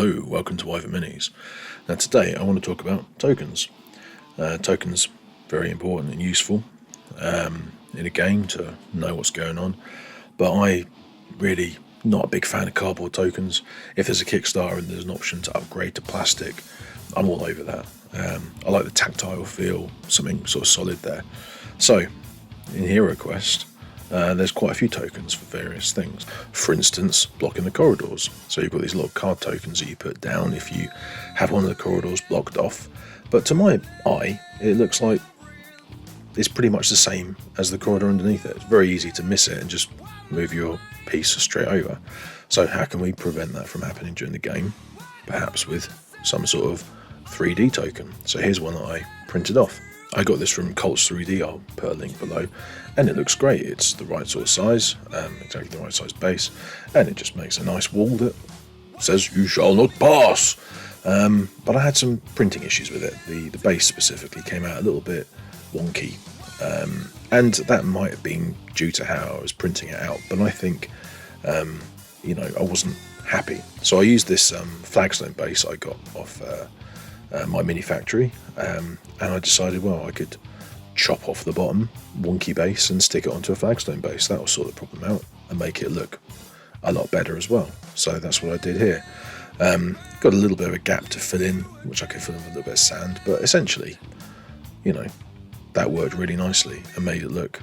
Hello, welcome to Wyvern Minis. Now today I want to talk about tokens. Tokens, very important and useful in a game to know what's going on, but I really not a big fan of cardboard tokens. If there's a Kickstarter and there's an option to upgrade to plastic, I'm all over that. I like the tactile feel, something sort of solid there. So in HeroQuest, there's quite a few tokens for various things. For instance, blocking the corridors. So you've got these little card tokens that you put down if you have one of the corridors blocked off. But to my eye, it looks like it's pretty much the same as the corridor underneath it. It's very easy to miss it and just move your piece straight over. So how can we prevent that from happening during the game? Perhaps with some sort of 3D token. So here's one that I printed off. I got this from Colts 3D, I'll put a link below, and it looks great. It's the right sort of size, exactly the right size base, and it just makes a nice wall that says "You shall not pass." But I had some printing issues with it. The base specifically came out a little bit wonky, and that might have been due to how I was printing it out. But I think, I wasn't happy. So I used this flagstone base I got off my mini factory, and I decided, well, I could chop off the bottom wonky base and stick it onto a flagstone base. That will sort the problem out and make it look a lot better as well. So that's what I did here. Got a little bit of a gap to fill in, which I could fill in with a little bit of sand, but essentially, that worked really nicely and made it look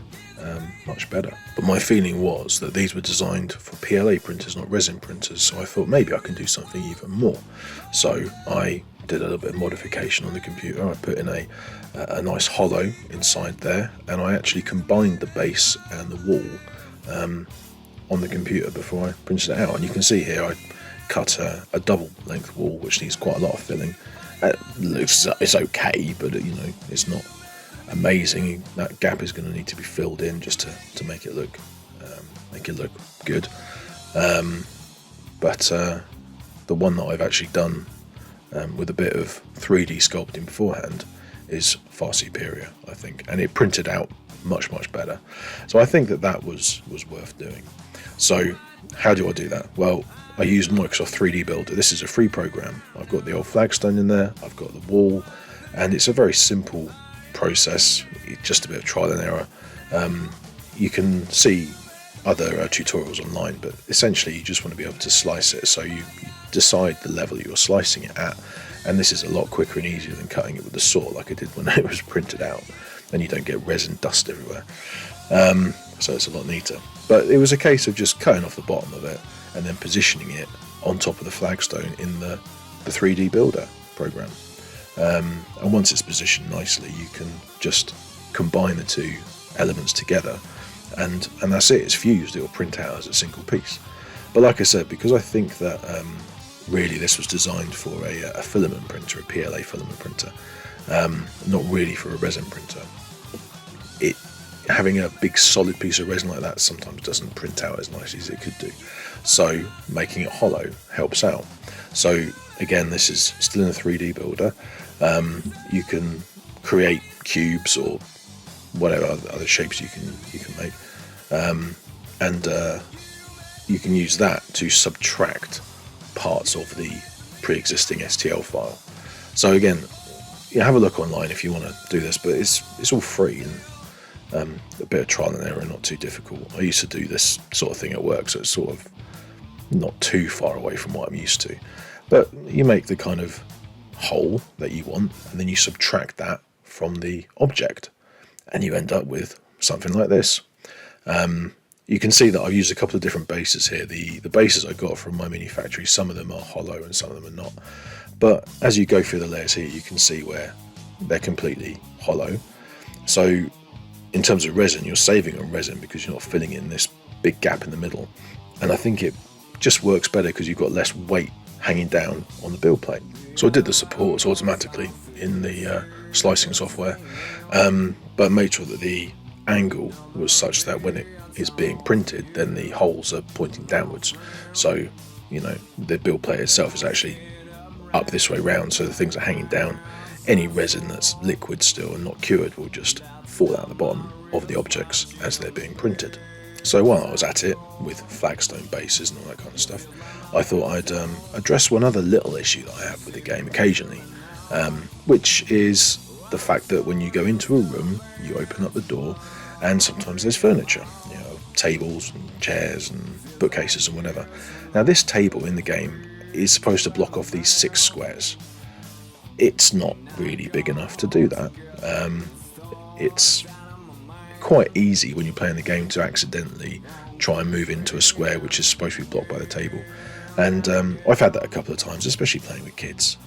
much better. But my feeling was that these were designed for PLA printers, not resin printers, so I thought maybe I can do something even more. So I did a little bit of modification on the computer. I put in a nice hollow inside there, and I actually combined the base and the wall on the computer before I printed it out. And you can see here I cut a double length wall, which needs quite a lot of filling. It's okay, but it's not amazing. That gap is going to need to be filled in just to make it look good. But the one that I've actually done with a bit of 3D sculpting beforehand is far superior, I think, and it printed out much better. So I think that was worth doing. So how do I do that? Well, I use Microsoft 3D Builder. This is a free program. I've got the old flagstone in there, I've got the wall, and it's a very simple process, just a bit of trial and error. You can see other tutorials online, but essentially you just want to be able to slice it. So you decide the level you're slicing it at, and this is a lot quicker and easier than cutting it with a saw like I did when it was printed out, and you don't get resin dust everywhere. So it's a lot neater. But it was a case of just cutting off the bottom of it and then positioning it on top of the flagstone in the 3D Builder program. And once it's positioned nicely, you can just combine the two elements together, and that's it. It's fused. It will print out as a single piece. But like I said, because I think that really this was designed for a filament printer, a PLA filament printer, not really for a resin printer. Having a big solid piece of resin like that sometimes doesn't print out as nicely as it could do. So making it hollow helps out. So again, this is still in a 3D Builder. You can create cubes or whatever other shapes you can make, and you can use that to subtract parts of the pre-existing STL file. So again, have a look online if you want to do this, but it's all free and a bit of trial and error, not too difficult. I used to do this sort of thing at work, so it's sort of not too far away from what I'm used to. But you make the kind of hole that you want, and then you subtract that from the object, and you end up with something like this. You can see that I've used a couple of different bases here. The bases I got from my mini factory, some of them are hollow and some of them are not. But as you go through the layers here, you can see where they're completely hollow. So in terms of resin, you're saving on resin because you're not filling in this big gap in the middle. And I think it just works better because you've got less weight hanging down on the build plate. So I did the supports automatically in the slicing software, but made sure that the angle was such that when it is being printed, then the holes are pointing downwards. So, the build plate itself is actually up this way round, so the things are hanging down. Any resin that's liquid still and not cured will just fall out the bottom of the objects as they're being printed. So while I was at it with flagstone bases and all that kind of stuff, I thought I'd address one other little issue that I have with the game occasionally, which is the fact that when you go into a room, you open up the door, and sometimes there's furniture, tables and chairs and bookcases and whatever. Now this table in the game is supposed to block off these 6 squares. It's not really big enough to do that. It's quite easy when you're playing the game to accidentally try and move into a square which is supposed to be blocked by the table. And I've had that a couple of times, especially playing with kids,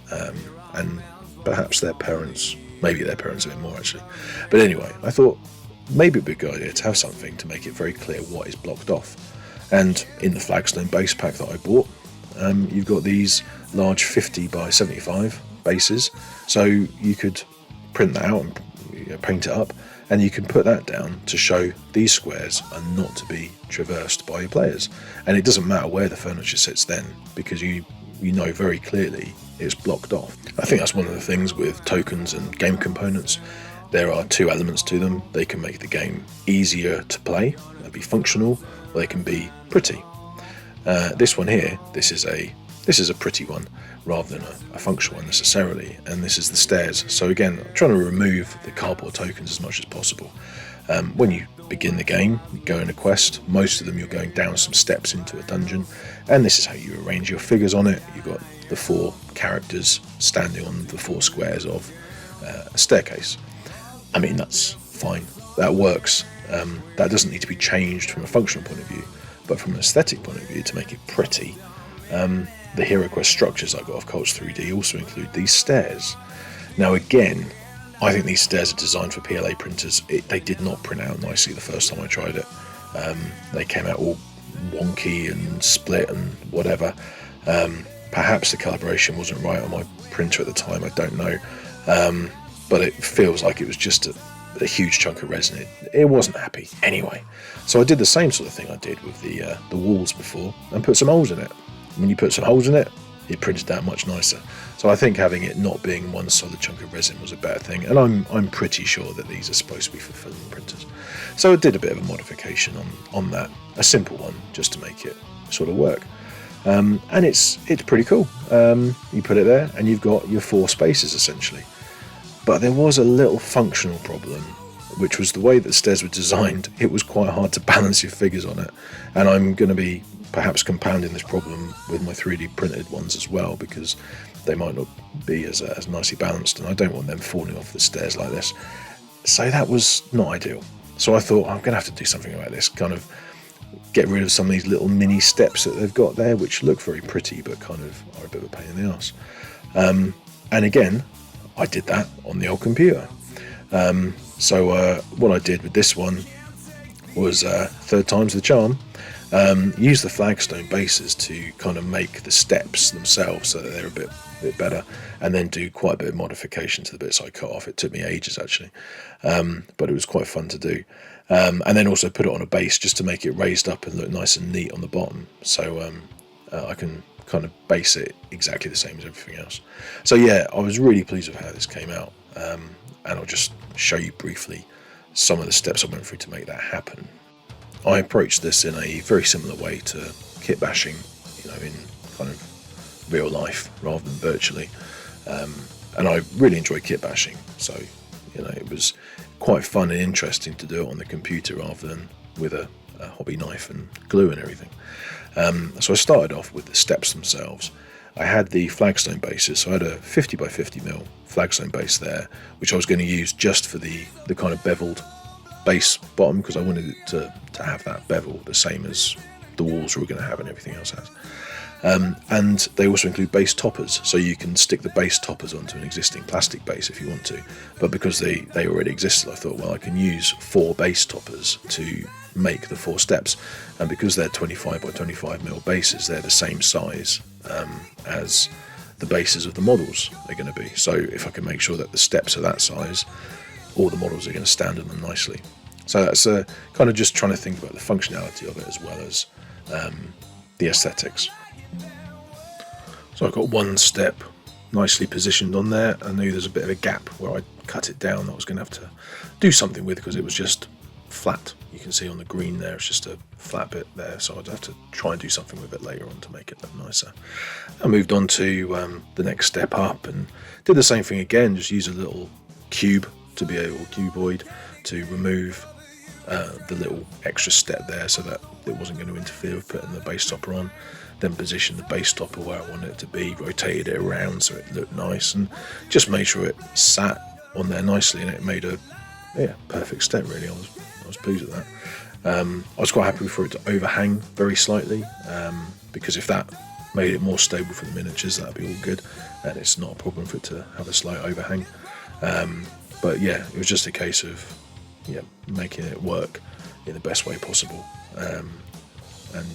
and perhaps their parents, maybe their parents a bit more actually. But anyway, I thought maybe it'd be a good idea to have something to make it very clear what is blocked off. And in the flagstone base pack that I bought, you've got these large 50 by 75 bases, so you could print that out and paint it up, and you can put that down to show these squares are not to be traversed by your players. And it doesn't matter where the furniture sits then, because you know very clearly it's blocked off. I think that's one of the things with tokens and game components. There are 2 elements to them. They can make the game easier to play, they'll be functional, or they can be pretty. This one here, this is a pretty one rather than a functional one necessarily, and this is the stairs. So again, I'm trying to remove the cardboard tokens as much as possible. When you begin the game, you go in a quest, most of them you're going down some steps into a dungeon, and this is how you arrange your figures on it. You've got the 4 characters standing on the 4 squares of a staircase. I mean, that's fine, that works. That doesn't need to be changed from a functional point of view, but from an aesthetic point of view, to make it pretty, the HeroQuest structures I got off Cults 3D also include these stairs. Now again, I think these stairs are designed for PLA printers. They did not print out nicely the first time I tried it. They came out all wonky and split and whatever. Perhaps the calibration wasn't right on my printer at the time, I don't know. But it feels like it was just a huge chunk of resin. It wasn't happy. Anyway, so I did the same sort of thing I did with the walls before and put some holes in it. When you put some holes in it, it printed out much nicer. So I think having it not being one solid chunk of resin was a better thing, and I'm pretty sure that these are supposed to be for film printers. So I did a bit of a modification on that, a simple one, just to make it sort of work. And it's pretty cool. You put it there and you've got your 4 spaces essentially. But there was a little functional problem, which was the way that the stairs were designed. It was quite hard to balance your figures on it, and I'm going to be perhaps compounding this problem with my 3D printed ones as well, because they might not be as nicely balanced, and I don't want them falling off the stairs like this. So that was not ideal. So I thought I'm going to have to do something about this, kind of get rid of some of these little mini steps that they've got there, which look very pretty but kind of are a bit of a pain in the arse. And again, I did that on the old computer. So what I did with this one was third time's the charm. Use the flagstone bases to kind of make the steps themselves so that they're a bit better, and then do quite a bit of modification to the bits I cut off. It took me ages actually, but it was quite fun to do. And then also put it on a base just to make it raised up and look nice and neat on the bottom, so I can kind of base it exactly the same as everything else. So yeah, I was really pleased with how this came out, and I'll just show you briefly some of the steps I went through to make that happen. I approached this in a very similar way to kitbashing, in kind of real life rather than virtually, and I really enjoy kitbashing, so it was quite fun and interesting to do it on the computer rather than with a hobby knife and glue and everything. So I started off with the steps themselves. I had the flagstone bases, so I had a 50 by 50mm flagstone base there, which I was going to use just for the kind of beveled base bottom, because I wanted it to have that bevel the same as the walls were going to have and everything else has. And they also include base toppers, so you can stick the base toppers onto an existing plastic base if you want to, but because they already existed, I thought, well, I can use 4 base toppers to make the 4 steps, and because they're 25 by 25mm bases, they're the same size as the bases of the models are going to be. So if I can make sure that the steps are that size, all the models are going to stand on them nicely. So that's kind of just trying to think about the functionality of it as well as the aesthetics. So I've got one step nicely positioned on there. I knew there's a bit of a gap where I cut it down that I was going to have to do something with, because it was just flat you can see on the green there, it's just a flat bit there, so I'd have to try and do something with it later on to make it look nicer. I moved on to the next step up and did the same thing again, just use a little cube to be able, cuboid, to remove the little extra step there so that it wasn't going to interfere with putting the base topper on. Then position the base topper where I wanted it to be, rotated it around so it looked nice, and just made sure it sat on there nicely, and it made a perfect step really. I was pleased with that. I was quite happy for it to overhang very slightly, because if that made it more stable for the miniatures, that'd be all good, and it's not a problem for it to have a slight overhang. But yeah, it was just a case of making it work in the best way possible, and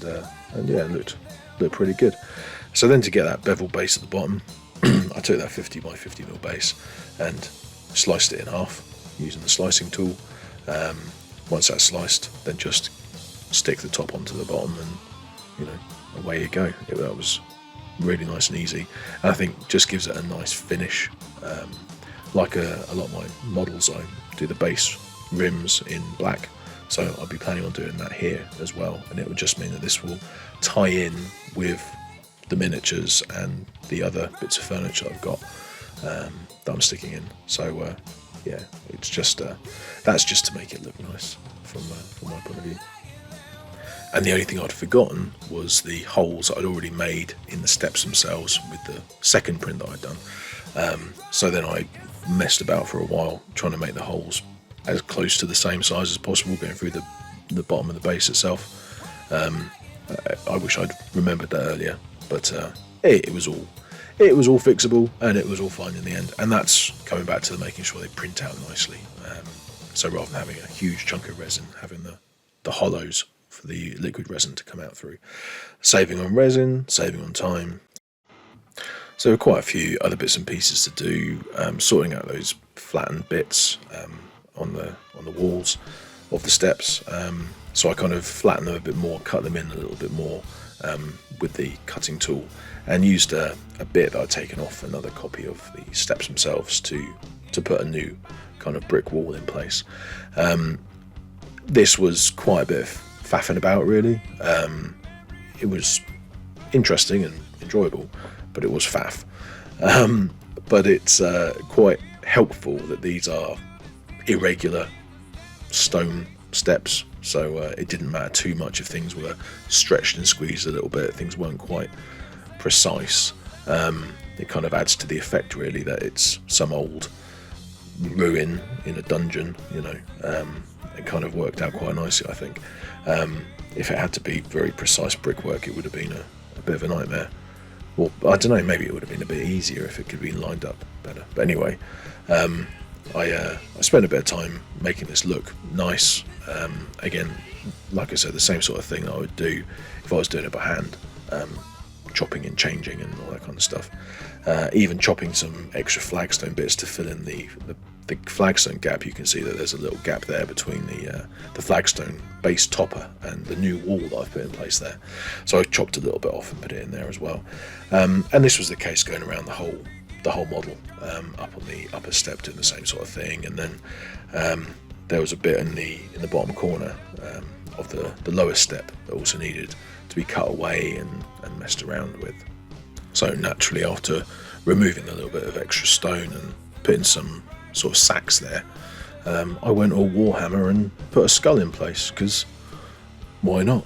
yeah, it looked pretty good. So then to get that bevel base at the bottom, I took that 50 by 50mm base and sliced it in half using the slicing tool. Once that's sliced, then just stick the top onto the bottom, and away you go. That was really nice and easy, and I think just gives it a nice finish. Like a lot of my models, I do the base rims in black, so I'll be planning on doing that here as well, and it would just mean that this will tie in with the miniatures and the other bits of furniture I've got that I'm sticking in. So yeah, it's just that's just to make it look nice from my point of view. And the only thing I'd forgotten was the holes that I'd already made in the steps themselves with the second print that I'd done. So then I messed about for a while trying to make the holes as close to the same size as possible, going through the bottom of the base itself. I wish I'd remembered that earlier, but it was all fixable, and it was all fine in the end. And that's coming back to making sure they print out nicely. So rather than having a huge chunk of resin, having the hollows for the liquid resin to come out through, saving on resin, saving on time. So quite a few other bits and pieces to do, sorting out those flattened bits on the walls of the steps. So I kind of flattened them a bit more, cut them in a little bit more with the cutting tool, and used a bit that I'd taken off another copy of the steps themselves to put a new kind of brick wall in place. This was quite a bit of faffing about really. It was interesting and enjoyable, but it was faff. But it's quite helpful that these are irregular stone steps, so it didn't matter too much if things were stretched and squeezed a little bit, things weren't quite precise. It kind of adds to the effect really that it's some old ruin in a dungeon, it kind of worked out quite nicely, I think. If it had to be very precise brickwork, it would have been a bit of a nightmare. Well, I don't know, maybe it would have been a bit easier if it could be lined up better. But anyway, I spent a bit of time making this look nice. Again, like I said, the same sort of thing that I would do if I was doing it by hand, chopping and changing and all that kind of stuff. Even chopping some extra flagstone bits to fill in the flagstone gap. You can see that there's a little gap there between the flagstone base topper and the new wall that I've put in place there. So I chopped a little bit off and put it in there as well. And this was the case going around the whole model, up on the upper step doing the same sort of thing. And then there was a bit in the bottom corner of the lowest step that also needed to be cut away and messed around with. So naturally, after removing a little bit of extra stone and putting some sort of sacks there, I went all Warhammer and put a skull in place, because why not?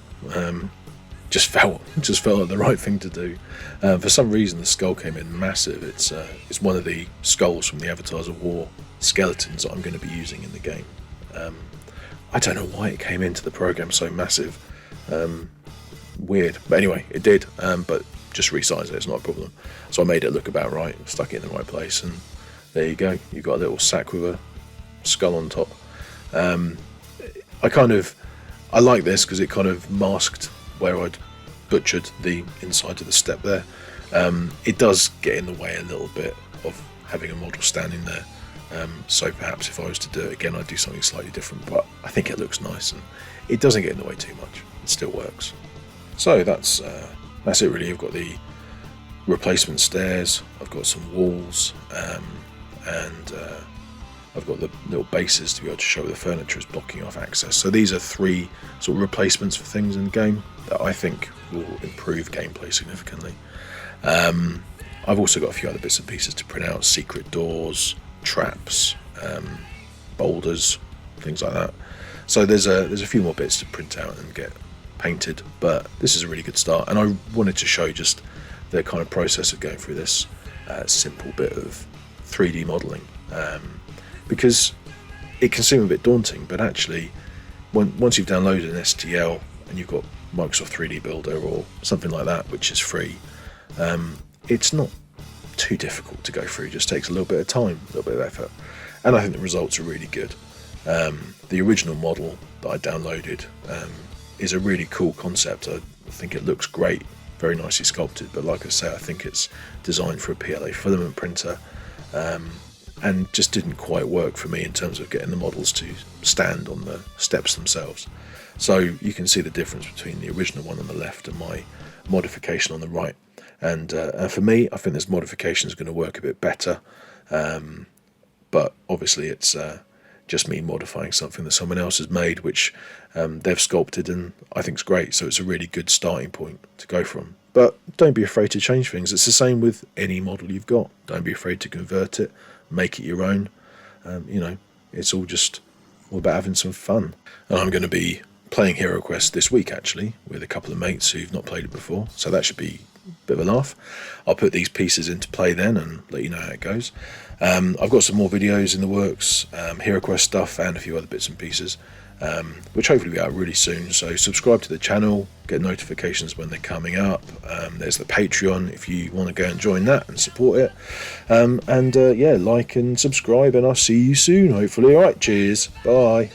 Just felt like the right thing to do. For some reason the skull came in massive. It's one of the skulls from the Avatars of War skeletons that I'm going to be using in the game. I don't know why it came into the program so massive. Weird, but anyway, it did. But just resize it, it's not a problem. So I made it look about right, stuck it in the right place, and there you go. You've got a little sack with a skull on top. I like this because it kind of masked where I'd butchered the inside of the step there. It does get in the way a little bit of having a model standing there. So perhaps if I was to do it again, I'd do something slightly different, but I think it looks nice and it doesn't get in the way too much. It still works. So that's it really. I've got the replacement stairs, I've got some walls, and I've got the little bases to be able to show the furniture is blocking off access. So these are 3 sort of replacements for things in the game that I think will improve gameplay significantly. I've also got a few other bits and pieces to print out: secret doors, traps, boulders, things like that. So there's a few more bits to print out and get painted, but this is a really good start, and I wanted to show just the kind of process of going through this simple bit of 3D modelling, because it can seem a bit daunting, but actually once you've downloaded an STL and you've got Microsoft 3D Builder or something like that, which is free, it's not too difficult to go through. It just takes a little bit of time, a little bit of effort, and I think the results are really good. The original model that I downloaded is a really cool concept. I think it looks great, very nicely sculpted, but like I say, I think it's designed for a PLA filament printer, and just didn't quite work for me in terms of getting the models to stand on the steps themselves. So you can see the difference between the original one on the left and my modification on the right. And for me, I think this modification is going to work a bit better, but obviously it's just me modifying something that someone else has made, which they've sculpted, and I think it's great. So it's a really good starting point to go from. But don't be afraid to change things. It's the same with any model you've got. Don't be afraid to convert it, make it your own. It's all about having some fun. And I'm going to be playing HeroQuest this week, actually, with a couple of mates who've not played it before, so that should be a bit of a laugh. I'll put these pieces into play then and let you know how it goes. I've got some more videos in the works, HeroQuest stuff and a few other bits and pieces, which hopefully will be out really soon. So subscribe to the channel, get notifications when they're coming up. There's the Patreon if you want to go and join that and support it. Yeah, like and subscribe, and I'll see you soon, hopefully. All right, cheers, bye.